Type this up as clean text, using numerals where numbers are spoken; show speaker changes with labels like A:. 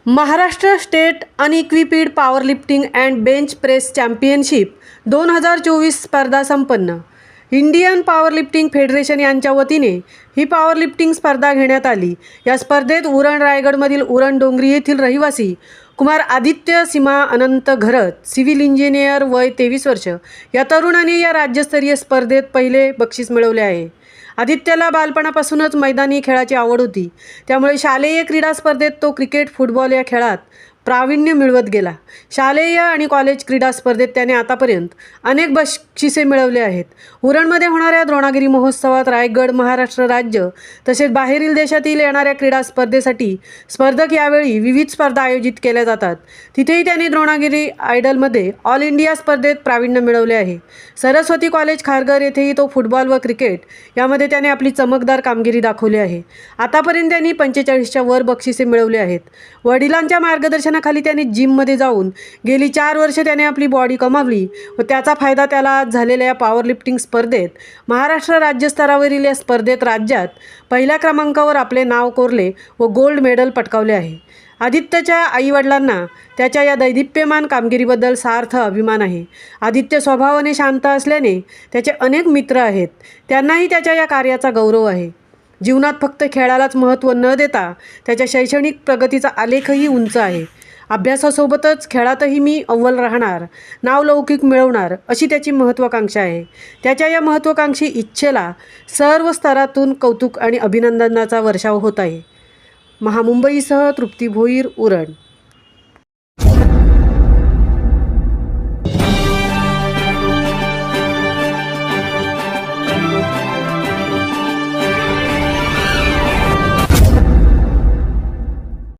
A: Maharashtra state unequipped power lifting and bench press championship 2024 स्पर्धा संपन्न. Indian power lifting federation यांच्या वतीने ही पॉवर लिफ्टिंग स्पर्धा घेण्यात आली. या स्पर्धेत उरण रायगडमधील उरण डोंगरी येथील रहिवासी कुमार आदित्य सीमा अनंत घरत, सिव्हिल इंजिनियर, वय 23 वर्ष या तरुणाने या राज्यस्तरीय स्पर्धेत पहिले बक्षीस मिळवले आहे. आदित्यला बालपणापासूनच मैदानी खेळाची आवड होती, त्यामुळे शालेय क्रीडा स्पर्धेत तो क्रिकेट, फुटबॉल या खेळात प्रावीण्य मिळवत गेला. शालेय आणि कॉलेज क्रीडा स्पर्धेत त्याने आतापर्यंत अनेक बक्षिसे मिळवले आहेत. उरणमध्ये होणाऱ्या द्रोणागिरी महोत्सवात रायगड, महाराष्ट्र राज्य तसेच बाहेरील देशातील येणाऱ्या क्रीडा स्पर्धेसाठी स्पर्धक यावेळी विविध स्पर्धा आयोजित केल्या जातात. तिथेही त्याने द्रोणागिरी आयडलमध्ये ऑल इंडिया स्पर्धेत प्रावीण्य मिळवले आहे. सरस्वती कॉलेज खारघर येथेही तो फुटबॉल व क्रिकेट यामध्ये त्याने आपली चमकदार कामगिरी दाखवली आहे. आतापर्यंत त्यांनी 45च्या वर बक्षिसे मिळवली आहेत. वडिलांच्या मार्गदर्शनाखाली त्याने जिममध्ये जाऊन गेली 4 वर्षे त्याने आपली बॉडी कमावली व त्याचा फायदा त्याला आज झालेल्या या पॉवर लिफ्टिंग स्पर्धेत महाराष्ट्र राज्यस्तरावरील या स्पर्धेत राज्यात पहिल्या क्रमांकावर आपले नाव कोरले व गोल्ड मेडल पटकावले आहे. आदित्यच्या आईवडिलांना त्याच्या या दैदिप्यमान कामगिरीबद्दल सार्थ अभिमान आहे. आदित्य स्वभावाने शांत असल्याने त्याचे अनेक मित्र आहेत. त्यांनाही त्याच्या या कार्याचा गौरव आहे. जीवनात फक्त खेळालाच महत्त्व न देता त्याच्या शैक्षणिक प्रगतीचा आलेखही उंच आहे. अभ्यासासोबतच खेळातही मी अव्वल राहणार, नावलौकिक मिळवणार अशी त्याची महत्त्वाकांक्षा आहे. त्याच्या या महत्त्वाकांक्षी इच्छेला सर्व स्तरातून कौतुक आणि अभिनंदनाचा वर्षाव होत आहे. महामुंबईसह तृप्ती भोईर, उरण.